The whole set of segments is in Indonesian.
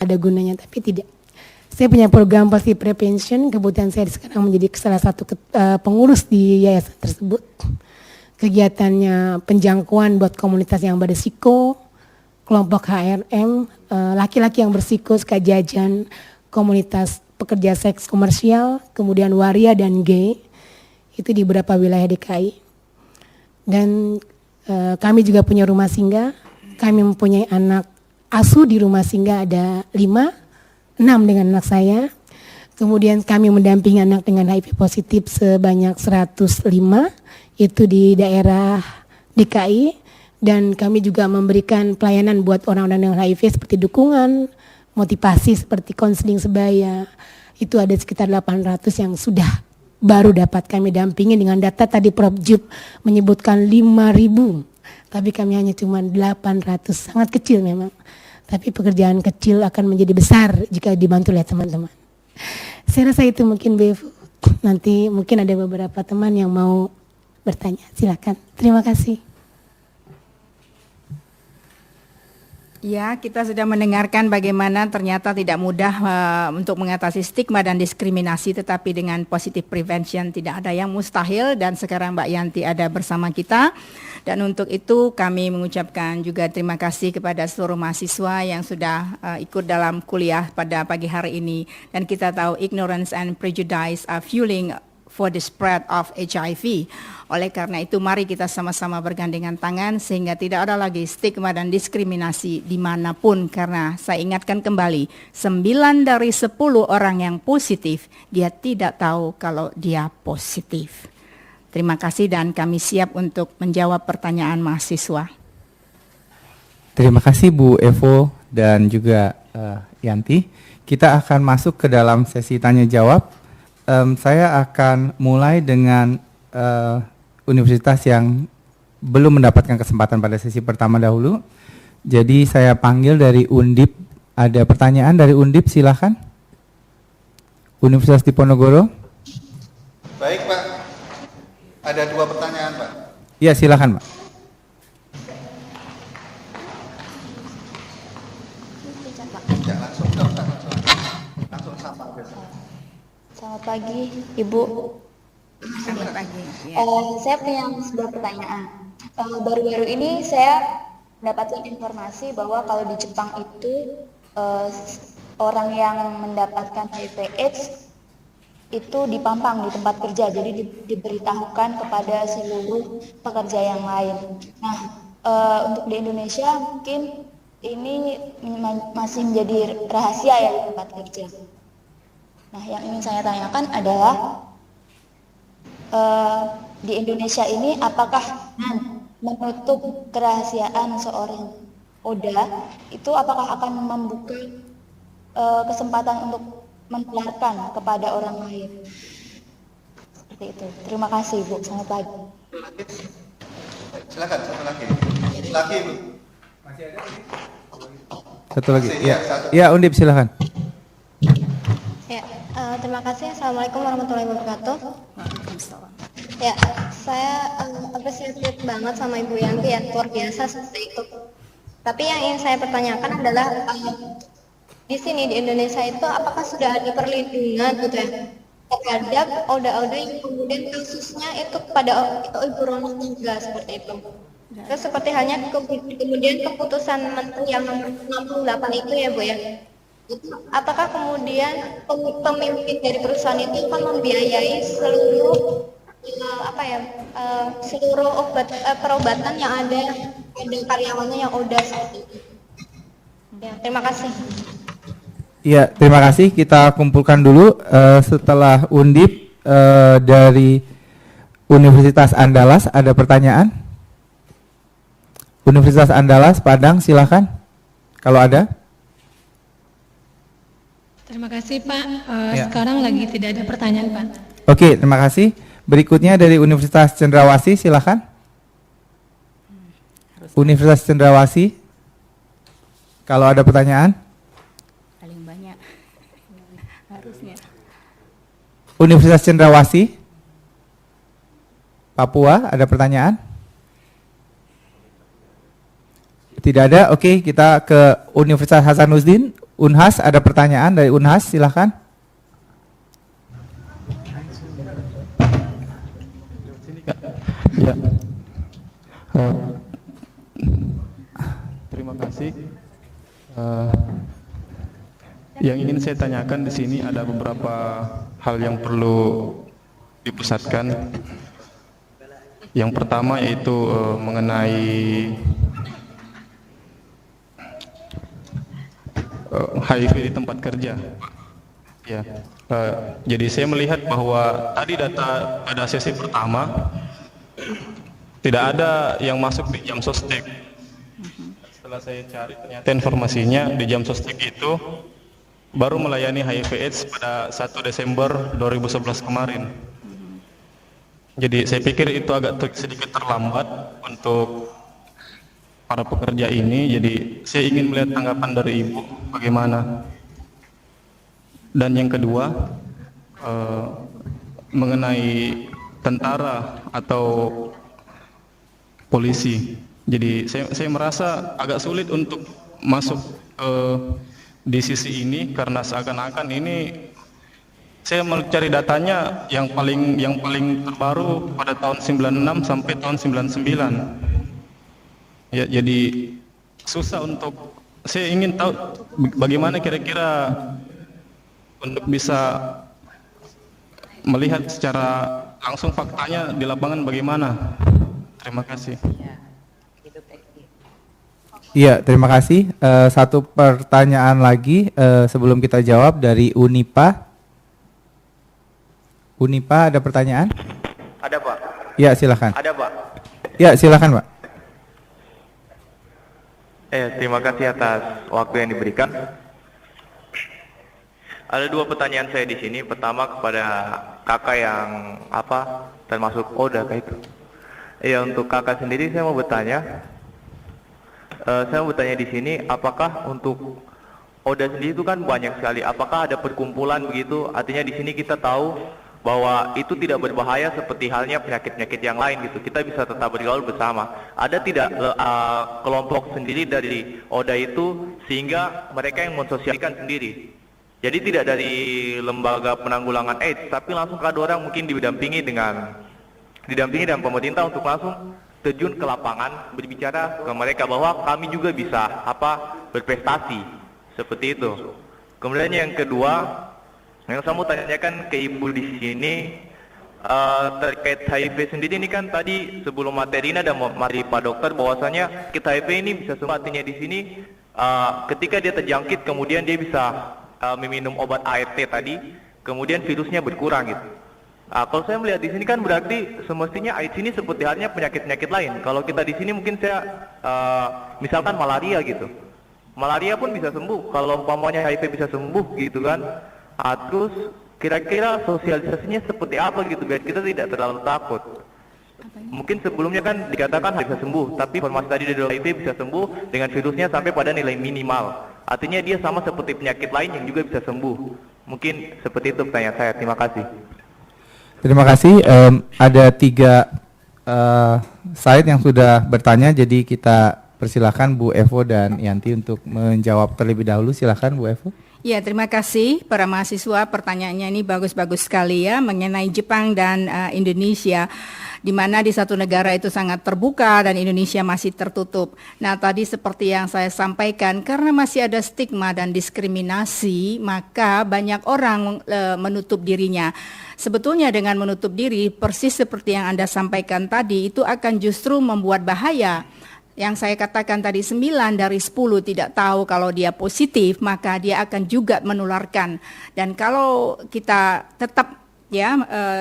ada gunanya, tapi tidak. Saya punya program Positive Prevention, kebetulan saya sekarang menjadi salah satu pengurus di yayasan tersebut. Kegiatannya penjangkauan buat komunitas yang berisiko, kelompok HRM, laki-laki yang berisiko, suka jajan, komunitas pekerja seks komersial, kemudian waria dan gay, itu di beberapa wilayah DKI. Dan kami juga punya rumah singgah, kami mempunyai anak asuh di rumah singgah ada 6 dengan anak saya. Kemudian kami mendampingi anak dengan HIV positif sebanyak 105, itu di daerah DKI. Dan kami juga memberikan pelayanan buat orang-orang dengan HIV seperti dukungan, motivasi seperti konseling sebaya. Itu ada sekitar 800 yang sudah baru dapat kami dampingi. Dengan data tadi Prof. Jup menyebutkan 5.000, tapi kami hanya cuma 800, sangat kecil memang. Tapi pekerjaan kecil akan menjadi besar jika dibantu oleh teman-teman. Saya rasa itu mungkin Bu Evo. Nanti mungkin ada beberapa teman yang mau bertanya. Silakan. Terima kasih. Ya, kita sudah mendengarkan bagaimana ternyata tidak mudah untuk mengatasi stigma dan diskriminasi, tetapi dengan positive prevention tidak ada yang mustahil, dan sekarang Mbak Yanti ada bersama kita. Dan untuk itu kami mengucapkan juga terima kasih kepada seluruh mahasiswa yang sudah ikut dalam kuliah pada pagi hari ini. Dan kita tahu ignorance and prejudice are fueling for the spread of HIV. Oleh karena itu mari kita sama-sama bergandengan tangan sehingga tidak ada lagi stigma dan diskriminasi dimanapun. Karena saya ingatkan kembali, 9 dari 10 orang yang positif dia tidak tahu kalau dia positif. Terima kasih dan kami siap untuk menjawab pertanyaan mahasiswa. Terima kasih Bu Evo dan juga Yanti. Kita akan masuk ke dalam sesi tanya jawab. Saya akan mulai dengan universitas yang belum mendapatkan kesempatan pada sesi pertama dahulu. Jadi saya panggil dari Undip. Ada pertanyaan dari Undip, silakan. Universitas Diponegoro. Baik Pak, ada 2 pertanyaan Pak. Ya silakan Pak. Ya, langsung sapa. Selamat pagi Ibu. Selamat pagi. Ya. Saya punya sebuah pertanyaan. Baru-baru ini saya mendapatkan informasi bahwa kalau di Jepang itu orang yang mendapatkan HIV/AIDS itu dipampang di tempat kerja, jadi diberitahukan kepada seluruh pekerja yang lain. Nah, untuk di Indonesia mungkin ini masih menjadi rahasia ya di tempat kerja. Nah, yang ingin saya tanyakan adalah di Indonesia ini apakah menutup kerahasiaan seorang ODA itu apakah akan membuka kesempatan untuk menularkan kepada orang lain? Seperti itu. Terima kasih Bu. Selamat pagi. Silakan satu lagi. Lagi Bu. Masih ada? Satu lagi. Ya, ya Undip silakan. Ya, terima kasih. Assalamualaikum warahmatullahi wabarakatuh. Ya, saya apresiatif banget sama Ibu Yanti ya, luar biasa seperti itu. Tapi yang ingin saya pertanyakan adalah di sini di Indonesia itu apakah sudah ada perlindungan gitu ya terhadap ODA-ODA yang kemudian kasusnya itu pada ibu rumah tangga seperti itu. Terus seperti halnya kemudian keputusan Menteri yang nomor 68 itu ya Bu ya. Apakah kemudian pemimpin dari perusahaan itu akan membiayai seluruh seluruh perobatan yang ada pada karyawannya yang ODA seperti itu. Ya, terima kasih. Ya, terima kasih. Kita kumpulkan dulu setelah Undip dari Universitas Andalas ada pertanyaan. Universitas Andalas Padang, silakan. Kalau ada. Terima kasih Pak. Sekarang lagi tidak ada pertanyaan Pak. Oke, terima kasih. Berikutnya dari Universitas Cendrawasih, silakan. Universitas Cendrawasih. Kalau ada pertanyaan. Paling banyak. Harusnya. Universitas Cendrawasih. Papua, ada pertanyaan? Tidak ada. Oke, kita ke Universitas Hasanuddin. Unhas, ada pertanyaan dari Unhas, silakan. Ya. Terima kasih. Yang ingin saya tanyakan di sini ada beberapa hal yang perlu dipusatkan. Yang pertama yaitu mengenai HIV di tempat kerja. Ya. Jadi saya melihat bahwa tadi data pada sesi pertama tidak ada yang masuk di jam sostek. Setelah saya cari ternyata informasinya di jam sostek itu baru melayani HIV/AIDS pada 1 Desember 2011 kemarin. Jadi saya pikir itu agak sedikit terlambat untuk para pekerja ini. Jadi saya ingin melihat tanggapan dari Ibu bagaimana. Dan yang kedua mengenai tentara atau polisi. Jadi saya merasa agak sulit untuk masuk di sisi ini karena seakan-akan ini saya mencari datanya yang paling terbaru pada tahun 96 sampai tahun 99. Ya, jadi susah untuk saya ingin tahu bagaimana kira-kira untuk bisa melihat secara langsung faktanya di lapangan bagaimana. Terima kasih. Iya, terima kasih. Satu pertanyaan lagi sebelum kita jawab dari Unipa. Unipa, ada pertanyaan? Ada, Pak. Ya, silakan. Ada, Pak. Ya, silakan, Pak. Terima kasih atas waktu yang diberikan. Ada dua pertanyaan saya di sini. Pertama kepada kakak yang termasuk ODA kayak itu. Untuk kakak sendiri saya mau bertanya. Saya mau bertanya di sini, apakah untuk ODA sendiri itu kan banyak sekali. Apakah ada perkumpulan begitu? Artinya di sini kita tahu bahwa itu tidak berbahaya seperti halnya penyakit-penyakit yang lain gitu. Kita bisa tetap bergaul bersama. Ada tidak kelompok sendiri dari ODA itu sehingga mereka yang mensosialkan sendiri? Jadi tidak dari lembaga penanggulangan AIDS, tapi langsung ada orang mungkin didampingi dengan pemerintah untuk langsung terjun ke lapangan berbicara ke mereka bahwa kami juga bisa berprestasi seperti itu. Kemudian yang kedua, yang saya mau tanyakan ke Ibu di sini terkait HIV sendiri ini kan tadi sebelum materi ini ada materi Pak Dokter bahwasanya HIV ini bisa sembuh, artinya di sini ketika dia terjangkit kemudian dia bisa meminum obat ART tadi, kemudian virusnya berkurang gitu. Kalau saya melihat di sini kan berarti semestinya AIDS ini seperti halnya penyakit-penyakit lain. Kalau kita di sini mungkin saya misalkan malaria gitu. Malaria pun bisa sembuh kalau umpamanya HIV bisa sembuh gitu kan. Terus kira-kira sosialisasinya seperti apa gitu biar kita tidak terlalu takut. Mungkin sebelumnya kan dikatakan bisa sembuh, tapi informasi tadi dari HIV bisa sembuh dengan virusnya sampai pada nilai minimal. Artinya dia sama seperti penyakit lain yang juga bisa sembuh. Mungkin seperti itu pertanyaan saya. Terima kasih. Terima kasih. Ada 3 slide yang sudah bertanya, jadi kita persilakan Bu Evo dan Yanti untuk menjawab terlebih dahulu. Silakan Bu Evo. Ya, terima kasih para mahasiswa. Pertanyaannya ini bagus-bagus sekali ya mengenai Jepang dan Indonesia, di mana di satu negara itu sangat terbuka dan Indonesia masih tertutup. Nah, tadi seperti yang saya sampaikan, karena masih ada stigma dan diskriminasi, maka banyak orang menutup dirinya. Sebetulnya dengan menutup diri, persis seperti yang Anda sampaikan tadi, itu akan justru membuat bahaya. Yang saya katakan tadi 9 dari 10 tidak tahu kalau dia positif, maka dia akan juga menularkan. Dan kalau kita tetap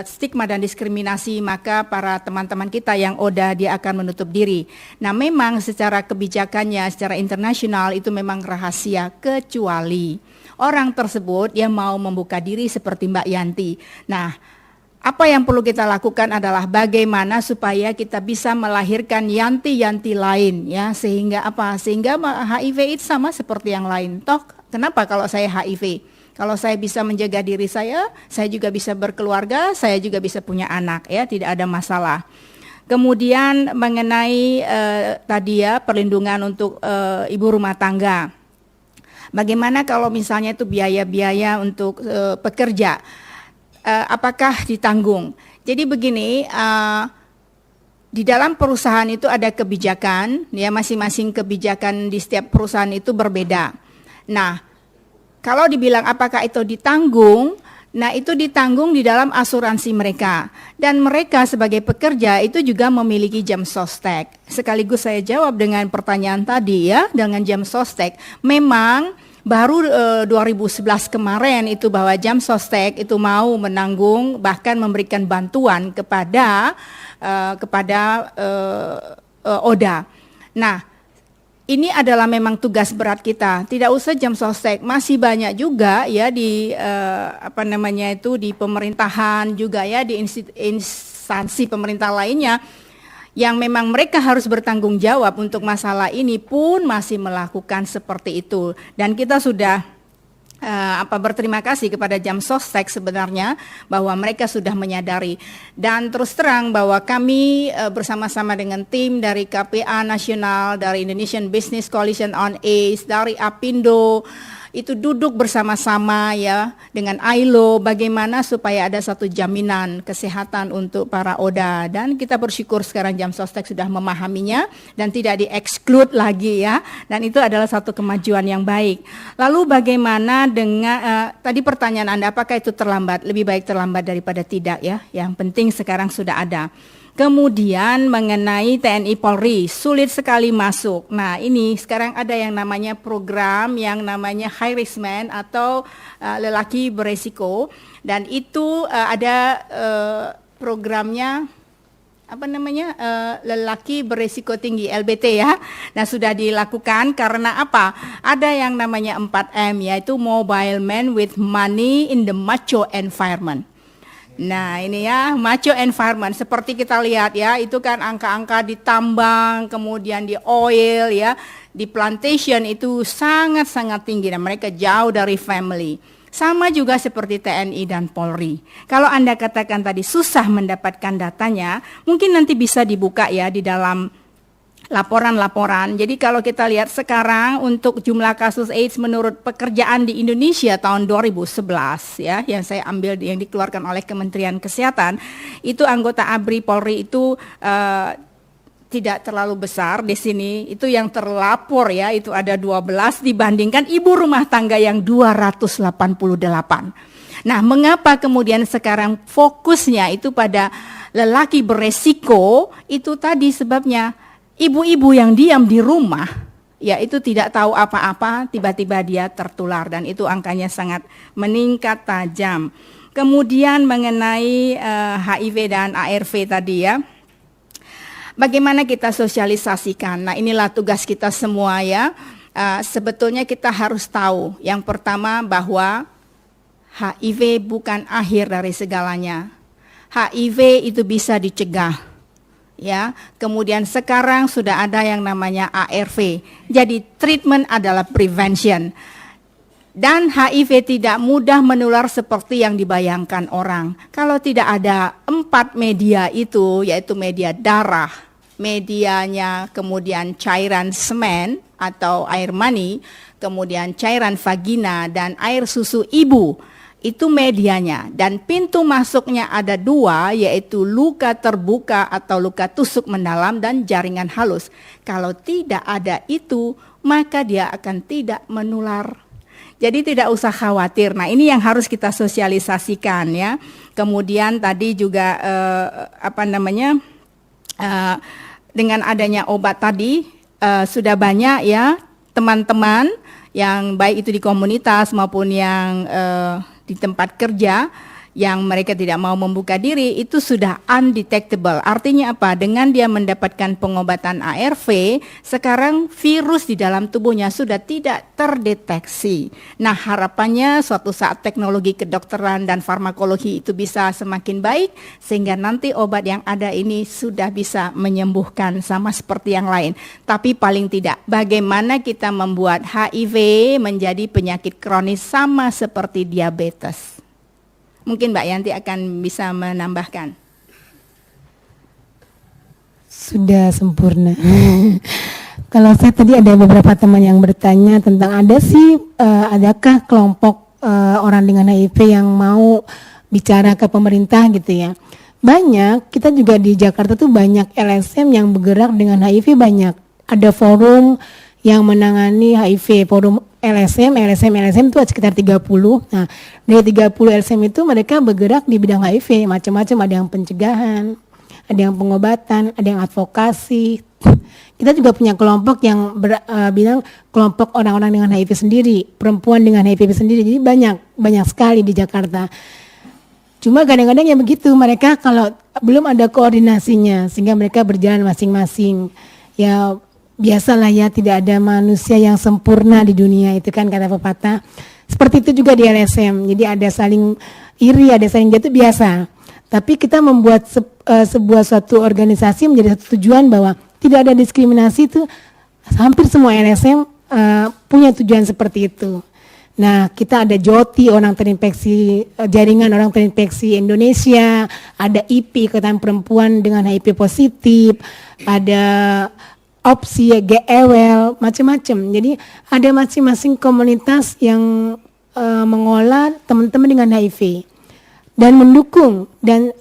stigma dan diskriminasi, maka para teman-teman kita yang ODA dia akan menutup diri. Nah, memang secara kebijakannya, secara internasional itu memang rahasia, kecuali orang tersebut yang mau membuka diri seperti Mbak Yanti. Nah, apa yang perlu kita lakukan adalah bagaimana supaya kita bisa melahirkan Yanti-Yanti lain ya, sehingga HIV itu sama seperti yang lain. Toh kenapa kalau saya HIV? Kalau saya bisa menjaga diri saya juga bisa berkeluarga, saya juga bisa punya anak ya, tidak ada masalah. Kemudian mengenai tadi ya perlindungan untuk ibu rumah tangga. Bagaimana kalau misalnya itu biaya-biaya untuk pekerja, apakah ditanggung? Jadi begini, di dalam perusahaan itu ada kebijakan, ya masing-masing kebijakan di setiap perusahaan itu berbeda. Nah, kalau dibilang apakah itu ditanggung, nah itu ditanggung di dalam asuransi mereka. Dan mereka sebagai pekerja itu juga memiliki jam sostek. Sekaligus saya jawab dengan pertanyaan tadi ya, dengan jam sostek. Memang baru 2011 kemarin itu bahwa jam sostek itu mau menanggung bahkan memberikan bantuan kepada ODA. Nah, ini adalah memang tugas berat kita. Tidak usah jam sostek, masih banyak juga ya di di pemerintahan juga ya, di instansi pemerintah lainnya yang memang mereka harus bertanggung jawab untuk masalah ini pun masih melakukan seperti itu. Dan kita sudah berterima kasih kepada jam sostek sebenarnya bahwa mereka sudah menyadari. Dan terus terang bahwa kami bersama-sama dengan tim dari KPA Nasional, dari Indonesian Business Coalition on AIDS, dari APindo, itu duduk bersama-sama ya dengan ILO bagaimana supaya ada satu jaminan kesehatan untuk para ODA, dan kita bersyukur sekarang jam sostek sudah memahaminya dan tidak di-exclude lagi ya, dan itu adalah satu kemajuan yang baik. Lalu bagaimana dengan tadi pertanyaan Anda, apakah itu terlambat? Lebih baik terlambat daripada tidak ya, yang penting sekarang sudah ada. Kemudian mengenai TNI Polri, sulit sekali masuk. Nah ini sekarang ada yang namanya program yang namanya high risk man atau lelaki beresiko. Dan itu ada programnya lelaki beresiko tinggi, LBT ya. Nah sudah dilakukan karena apa? Ada yang namanya 4M, yaitu mobile man with money in the macho environment. Nah ini ya, macho environment seperti kita lihat ya, itu kan angka-angka di tambang, kemudian di oil ya, di plantation itu sangat-sangat tinggi dan mereka jauh dari family. Sama juga seperti TNI dan Polri. Kalau Anda katakan tadi susah mendapatkan datanya, mungkin nanti bisa dibuka ya di dalam laporan-laporan. Jadi kalau kita lihat sekarang untuk jumlah kasus AIDS menurut pekerjaan di Indonesia tahun 2011 ya, yang saya ambil yang dikeluarkan oleh Kementerian Kesehatan, itu anggota ABRI Polri itu tidak terlalu besar di sini. Itu yang terlapor ya, itu ada 12 dibandingkan ibu rumah tangga yang 288. Nah, mengapa kemudian sekarang fokusnya itu pada lelaki beresiko? Itu tadi sebabnya. Ibu-ibu yang diam di rumah, ya itu tidak tahu apa-apa, tiba-tiba dia tertular dan itu angkanya sangat meningkat tajam. Kemudian mengenai HIV dan ARV tadi ya, bagaimana kita sosialisasikan? Nah inilah tugas kita semua ya. Sebetulnya kita harus tahu, yang pertama bahwa HIV bukan akhir dari segalanya. HIV itu bisa dicegah. Ya, kemudian sekarang sudah ada yang namanya ARV. Jadi treatment adalah prevention. Dan HIV tidak mudah menular seperti yang dibayangkan orang. Kalau tidak ada 4 media itu, yaitu media darah, medianya, kemudian cairan semen atau air mani, kemudian cairan vagina dan air susu ibu. Itu medianya, dan pintu masuknya ada 2, yaitu luka terbuka atau luka tusuk mendalam dan jaringan halus. Kalau tidak ada itu, maka dia akan tidak menular. Jadi tidak usah khawatir. Nah ini yang harus kita sosialisasikan ya. Kemudian tadi juga dengan adanya obat tadi sudah banyak ya teman-teman yang baik itu di komunitas maupun yang di tempat kerja yang mereka tidak mau membuka diri, itu sudah undetectable. Artinya apa? Dengan dia mendapatkan pengobatan ARV, sekarang virus di dalam tubuhnya sudah tidak terdeteksi. Nah harapannya suatu saat teknologi kedokteran dan farmakologi itu bisa semakin baik, sehingga nanti obat yang ada ini sudah bisa menyembuhkan sama seperti yang lain. Tapi paling tidak, bagaimana kita membuat HIV menjadi penyakit kronis sama seperti diabetes. Mungkin Mbak Yanti akan bisa menambahkan. Sudah sempurna. Kalau saya tadi ada beberapa teman yang bertanya tentang adakah kelompok orang dengan HIV yang mau bicara ke pemerintah gitu ya. Banyak, kita juga di Jakarta tuh banyak LSM yang bergerak dengan HIV banyak. Ada forum yang menangani HIV, forum LSM itu sekitar 30. Nah, dari 30 LSM itu mereka bergerak di bidang HIV, macam-macam, ada yang pencegahan, ada yang pengobatan, ada yang advokasi. Kita juga punya kelompok yang bilang kelompok orang-orang dengan HIV sendiri, perempuan dengan HIV sendiri. Jadi banyak sekali di Jakarta. Cuma kadang-kadang ya begitu, mereka kalau belum ada koordinasinya sehingga mereka berjalan masing-masing. Ya biasalah ya, tidak ada manusia yang sempurna di dunia, itu kan kata pepatah. Seperti itu juga di LSM. Jadi ada saling iri, ada saling jatuh, biasa. Tapi kita membuat sebuah suatu organisasi menjadi satu tujuan bahwa tidak ada diskriminasi, itu hampir semua LSM punya tujuan seperti itu. Nah, kita ada JOTI, orang terinfeksi, jaringan orang terinfeksi Indonesia, ada IP, Ikatan Perempuan dengan HIV positif, ada opsi GEWEL, macam-macam. Jadi ada masing-masing komunitas yang mengolah teman-teman dengan HIV dan mendukung, dan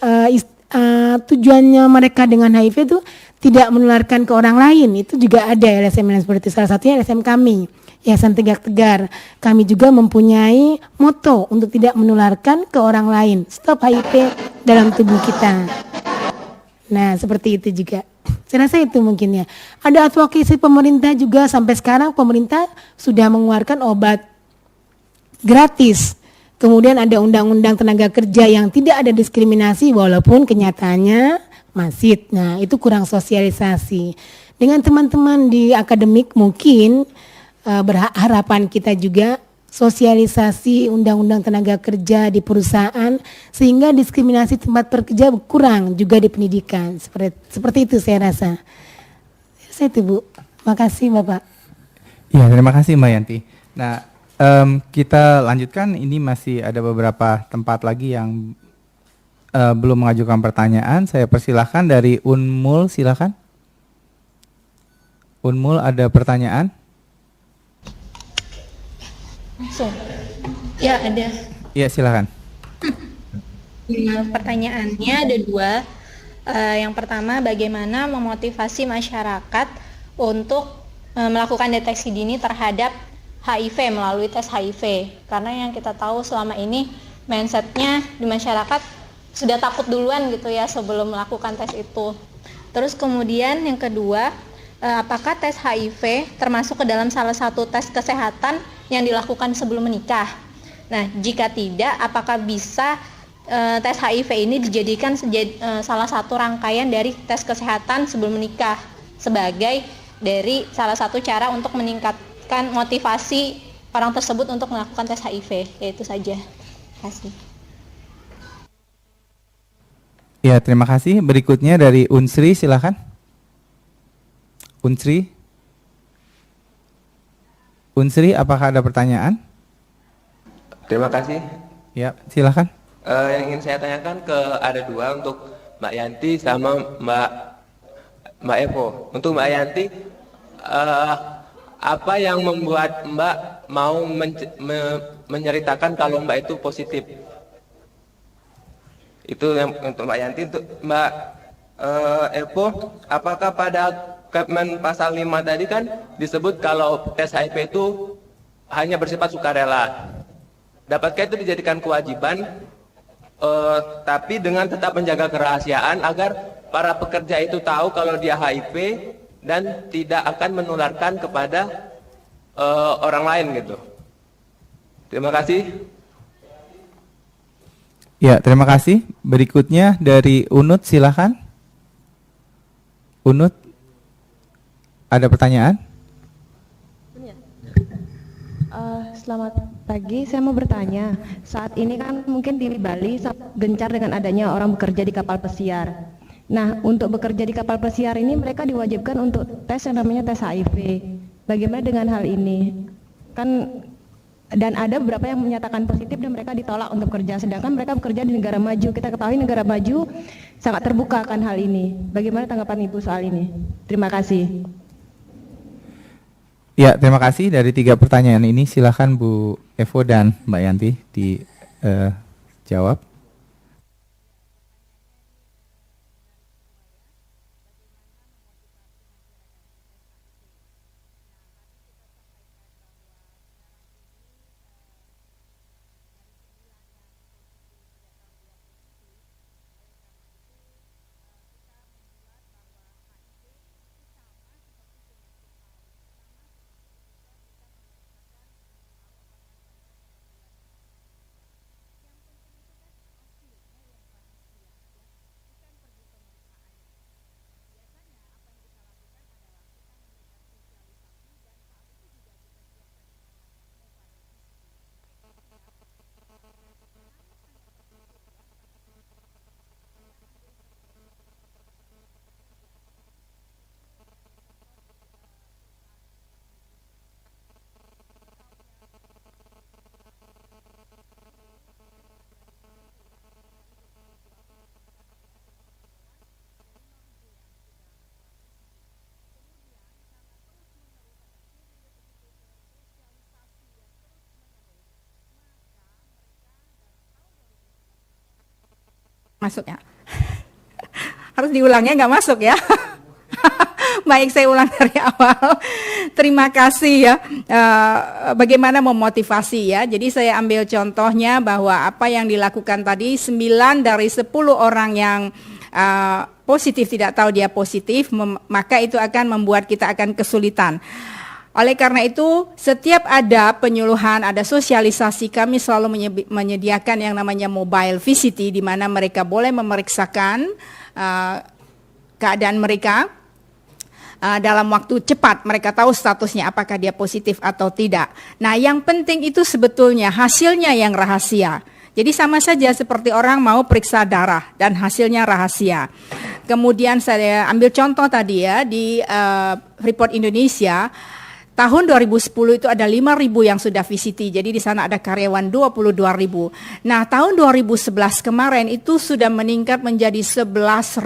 tujuannya mereka dengan HIV itu tidak menularkan ke orang lain. Itu juga ada LSM yang seperti itu. Salah satunya LSM kami, Yayasan Tegak Tegar. Kami juga mempunyai moto untuk tidak menularkan ke orang lain. Stop HIV dalam tubuh kita. Nah, seperti itu juga. Saya rasa itu mungkin ya. Ada advokasi pemerintah juga, sampai sekarang pemerintah sudah mengeluarkan obat gratis. Kemudian ada undang-undang tenaga kerja yang tidak ada diskriminasi walaupun kenyataannya masih. Nah, itu kurang sosialisasi. Dengan teman-teman di akademik mungkin harapan kita juga sosialisasi undang-undang tenaga kerja di perusahaan sehingga diskriminasi tempat bekerja berkurang juga di pendidikan. Seperti itu saya rasa. Saya itu Bu. Makasih Bapak. Ya, terima kasih Mbak Yanti. Nah, kita lanjutkan. Ini masih ada beberapa tempat lagi yang belum mengajukan pertanyaan. Saya persilahkan dari Unmul, silakan. Unmul, ada pertanyaan? Langsung. Ya, ada. Iya, silakan. Pertanyaannya ada dua. Yang pertama, bagaimana memotivasi masyarakat untuk melakukan deteksi dini terhadap HIV melalui tes HIV? Karena yang kita tahu selama ini mindsetnya di masyarakat sudah takut duluan gitu ya sebelum melakukan tes itu. Terus kemudian yang kedua, apakah tes HIV termasuk ke dalam salah satu tes kesehatan yang dilakukan sebelum menikah? Nah, jika tidak, apakah bisa tes HIV ini dijadikan salah satu rangkaian dari tes kesehatan sebelum menikah sebagai dari salah satu cara untuk meningkatkan motivasi orang tersebut untuk melakukan tes HIV? Yaitu saja. Terima kasih. Ya, terima kasih. Berikutnya dari Unsri, silakan. Unsri, apakah ada pertanyaan? Terima kasih. Ya, silakan. Yang ingin saya tanyakan ada dua, untuk Mbak Yanti sama Mbak Evo. Untuk Mbak Yanti, apa yang membuat Mbak mau menceritakan kalau Mbak itu positif? Itu yang untuk Mbak Yanti. Untuk Mbak Evo, apakah pada Kepmen pasal 5 tadi kan disebut kalau tes HIV itu hanya bersifat sukarela. Dapatkah itu dijadikan kewajiban, tapi dengan tetap menjaga kerahasiaan agar para pekerja itu tahu kalau dia HIV dan tidak akan menularkan kepada orang lain gitu. Terima kasih. Ya, terima kasih. Berikutnya dari Unut, silakan. Unut, ada pertanyaan? Selamat pagi, saya mau bertanya. Saat ini kan mungkin di Bali gencar dengan adanya orang bekerja di kapal pesiar. Nah, untuk bekerja di kapal pesiar ini mereka diwajibkan untuk tes yang namanya tes HIV. Bagaimana dengan hal ini? Dan ada beberapa yang menyatakan positif dan mereka ditolak untuk kerja, sedangkan mereka bekerja di negara maju. Kita ketahui negara maju sangat terbuka akan hal ini. Bagaimana tanggapan Ibu soal ini? Terima kasih. Ya, terima kasih dari 3 pertanyaan ini. Silakan Bu Evo dan Mbak Yanti dijawab. Masuk ya? Harus diulangnya nggak masuk ya? Baik, saya ulang dari awal. Terima kasih ya. Bagaimana memotivasi ya. Jadi saya ambil contohnya bahwa apa yang dilakukan tadi, 9 dari 10 orang yang positif tidak tahu dia positif, maka itu akan membuat kita akan kesulitan. Oleh karena itu, setiap ada penyuluhan, ada sosialisasi, kami selalu menyediakan yang namanya mobile VCT, di mana mereka boleh memeriksakan keadaan mereka dalam waktu cepat. Mereka tahu statusnya apakah dia positif atau tidak. Nah, yang penting itu sebetulnya hasilnya yang rahasia. Jadi sama saja seperti orang mau periksa darah dan hasilnya rahasia. Kemudian saya ambil contoh tadi ya, di Freeport Indonesia, tahun 2010 itu ada 5.000 yang sudah VCT, jadi di sana ada karyawan 22.000. Nah, tahun 2011 kemarin itu sudah meningkat menjadi 11.000.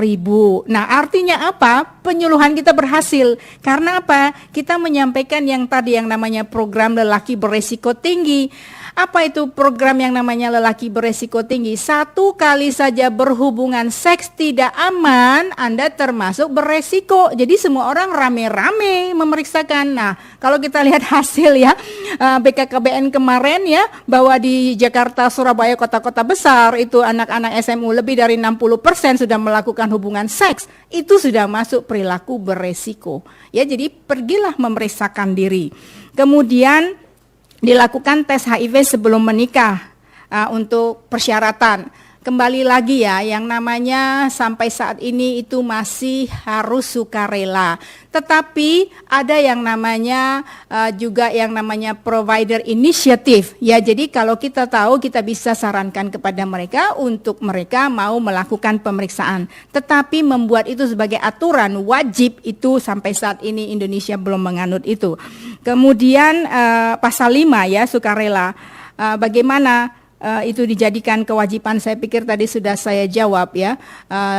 Nah, artinya apa? Penyuluhan kita berhasil. Karena apa? Kita menyampaikan yang tadi yang namanya program lelaki beresiko tinggi. Apa itu program yang namanya lelaki beresiko tinggi? 1 kali saja berhubungan seks tidak aman, Anda termasuk beresiko. Jadi semua orang rame-rame memeriksakan. Nah, kalau kita lihat hasil ya, BKKBN kemarin ya, bahwa di Jakarta, Surabaya, kota-kota besar, itu anak-anak SMU lebih dari 60% sudah melakukan hubungan seks. Itu sudah masuk perilaku beresiko. Ya, jadi pergilah memeriksakan diri. Kemudian dilakukan tes HIV sebelum menikah untuk persyaratan. Kembali lagi ya, yang namanya sampai saat ini itu masih harus sukarela. Tetapi ada yang namanya juga yang namanya provider initiative. Ya, jadi kalau kita tahu, kita bisa sarankan kepada mereka untuk mereka mau melakukan pemeriksaan. Tetapi membuat itu sebagai aturan wajib itu sampai saat ini Indonesia belum menganut itu. Kemudian pasal 5 ya, sukarela. Bagaimana itu dijadikan kewajiban, saya pikir tadi sudah saya jawab ya.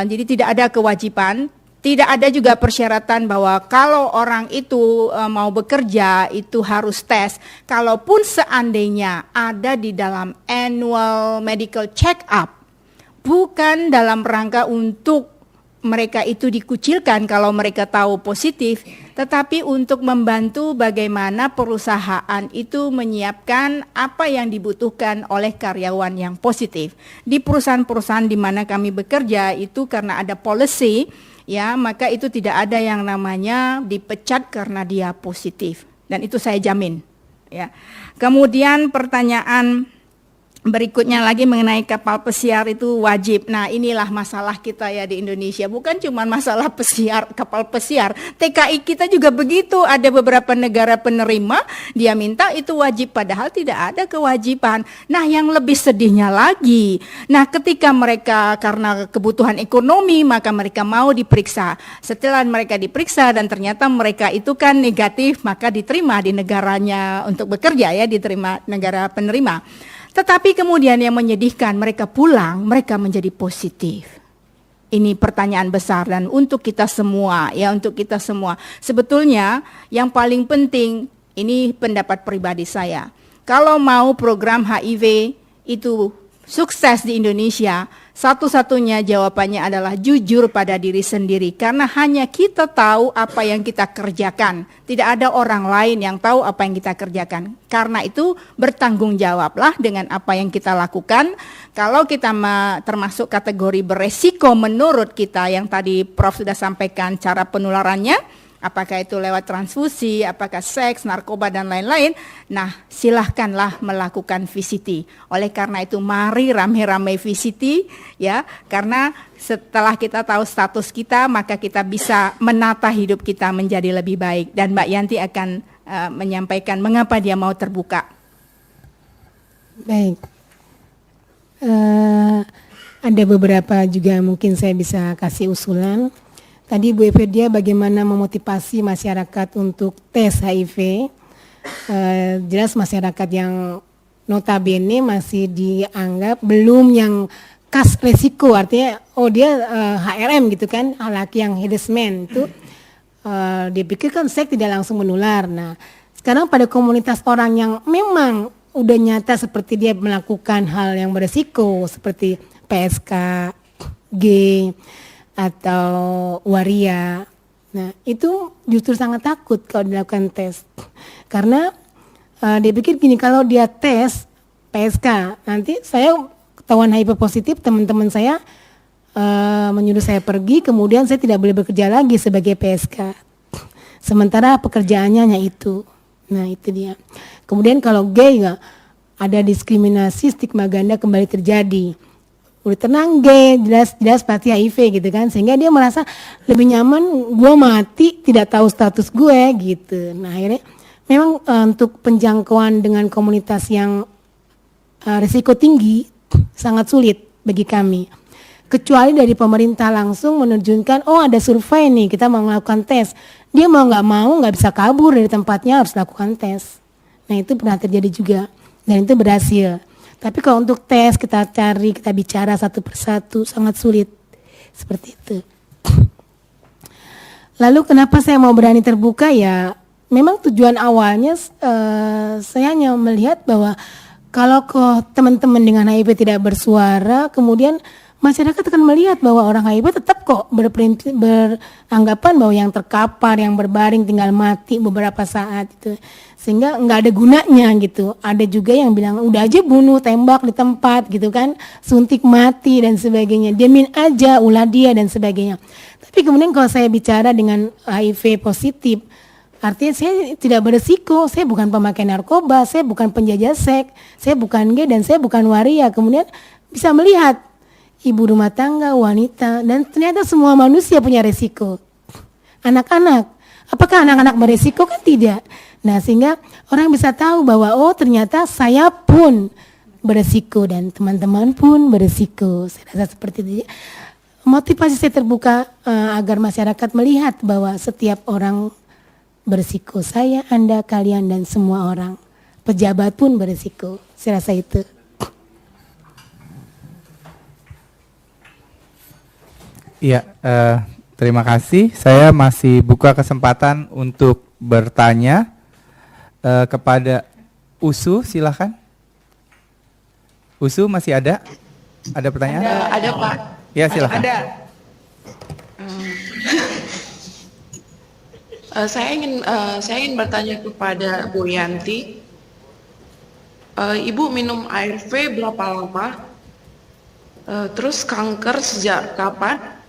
Jadi tidak ada kewajiban, tidak ada juga persyaratan bahwa kalau orang itu mau bekerja itu harus tes. Kalaupun seandainya ada di dalam annual medical check up, bukan dalam rangka untuk mereka itu dikucilkan kalau mereka tahu positif, tetapi untuk membantu bagaimana perusahaan itu menyiapkan apa yang dibutuhkan oleh karyawan yang positif. Di perusahaan-perusahaan di mana kami bekerja itu karena ada policy, ya, maka itu tidak ada yang namanya dipecat karena dia positif, dan itu saya jamin. Ya. Kemudian pertanyaan berikutnya lagi mengenai kapal pesiar itu wajib. Nah, inilah masalah kita ya di Indonesia. Bukan cuma masalah pesiar, kapal pesiar. TKI kita juga begitu. Ada beberapa negara penerima, dia minta itu wajib, padahal tidak ada kewajiban. Nah, yang lebih sedihnya lagi, nah ketika mereka karena kebutuhan ekonomi, maka mereka mau diperiksa. Setelah mereka diperiksa dan ternyata mereka itu kan negatif, maka diterima di negaranya untuk bekerja ya, diterima negara penerima. Tetapi kemudian yang menyedihkan, mereka pulang, mereka menjadi positif. Ini pertanyaan besar dan untuk kita semua, ya, untuk kita semua. Sebetulnya yang paling penting Ini pendapat pribadi saya. Kalau mau program HIV itu sukses di Indonesia, satu-satunya jawabannya adalah jujur pada diri sendiri. Karena hanya kita tahu apa yang kita kerjakan. Tidak ada orang lain yang tahu apa yang kita kerjakan. Karena itu bertanggung jawablah dengan apa yang kita lakukan. Kalau kita termasuk kategori beresiko menurut kita yang tadi Prof sudah sampaikan cara penularannya, apakah itu lewat transfusi, apakah seks, narkoba, dan lain-lain. Nah, silahkanlah melakukan VCT. Oleh karena itu, mari rame-rame VCT, ya. Karena setelah kita tahu status kita, maka kita bisa menata hidup kita menjadi lebih baik. Dan Mbak Yanti akan menyampaikan mengapa dia mau terbuka. Baik. Ada beberapa juga mungkin saya bisa kasih usulan. Tadi Bu Evedia bagaimana memotivasi masyarakat untuk tes HIV. Jelas masyarakat yang notabene masih dianggap belum yang kas resiko, artinya oh dia HRM gitu kan, laki yang harassment itu dia pikir kan seks tidak langsung menular. Nah sekarang pada komunitas orang yang memang udah nyata seperti dia melakukan hal yang beresiko seperti PSK, gay, atau waria. Nah, itu justru sangat takut kalau dilakukan tes. Karena dia pikir gini, kalau dia tes PSK, nanti saya ketahuan HIV positif, teman-teman saya menyuruh saya pergi, kemudian saya tidak boleh bekerja lagi sebagai PSK. Sementara pekerjaannya hanya itu. Nah, itu dia. Kemudian kalau gay ada diskriminasi, stigma ganda kembali terjadi. Udah tenang gay, jelas pasti HIV gitu kan, sehingga dia merasa lebih nyaman gue mati tidak tahu status gue gitu. Nah akhirnya memang untuk penjangkauan dengan komunitas yang risiko tinggi sangat sulit bagi kami. Kecuali dari pemerintah langsung menerjunkan, oh ada survei nih kita mau melakukan tes. Dia mau nggak bisa kabur dari tempatnya, harus lakukan tes. Nah itu pernah terjadi juga dan itu berhasil. Tapi kalau untuk tes kita cari, kita bicara satu persatu sangat sulit. Seperti itu. Lalu kenapa saya mau berani terbuka ya, memang tujuan awalnya saya hanya melihat bahwa kalau teman-teman dengan HIV tidak bersuara, kemudian masyarakat akan melihat bahwa orang HIV tetap kok beranggapan bahwa yang terkapar, yang berbaring tinggal mati beberapa saat itu. Sehingga nggak ada gunanya gitu. Ada juga yang bilang udah aja bunuh, tembak di tempat gitu kan, suntik mati dan sebagainya, diamin aja ulah dia dan sebagainya. Tapi kemudian kalau saya bicara dengan HIV positif, artinya saya tidak beresiko, saya bukan pemakai narkoba, saya bukan penjajah seks, saya bukan gay dan saya bukan waria. Kemudian bisa melihat ibu rumah tangga, wanita, dan ternyata semua manusia punya resiko. Anak-anak, apakah anak-anak beresiko? Kan tidak. Nah sehingga orang bisa tahu bahwa oh ternyata saya pun beresiko dan teman-teman pun beresiko. Saya rasa seperti itu. Motivasi saya terbuka agar masyarakat melihat bahwa setiap orang beresiko. Saya, Anda, kalian, dan semua orang. Pejabat pun beresiko. Saya rasa itu. Iya, terima kasih. Saya masih buka kesempatan untuk bertanya kepada Usu, silakan. Usu masih ada? Ada pertanyaan? Ada Pak. Ya silakan. Ada. Saya ingin bertanya kepada Bu Yanti. Ibu minum ARV berapa lama? Terus kanker sejak kapan?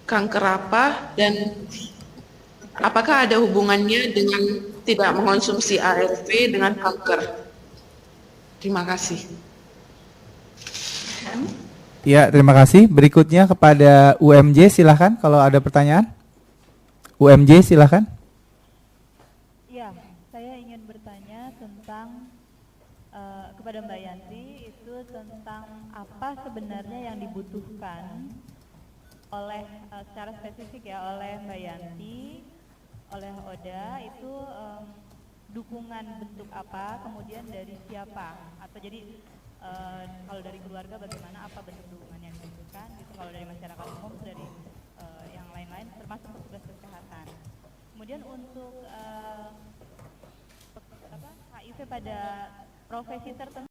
Kanker apa? Dan apakah ada hubungannya dengan tidak mengonsumsi ARV dengan kanker? Terima kasih. Ya, terima kasih. Berikutnya kepada UMJ, silakan kalau ada pertanyaan. UMJ, silakan. Ya, saya ingin bertanya tentang kepada Mbak Yanti itu tentang apa sebenarnya yang dibutuhkan oleh secara spesifik ya oleh Mbak Yanti, oleh Oda itu dukungan bentuk apa, kemudian dari siapa, atau jadi kalau dari keluarga bagaimana, apa bentuk dukungan yang dibutuhkan gitu, kalau dari masyarakat umum, dari yang lain-lain termasuk petugas kesehatan. Kemudian untuk HIV pada profesi tertentu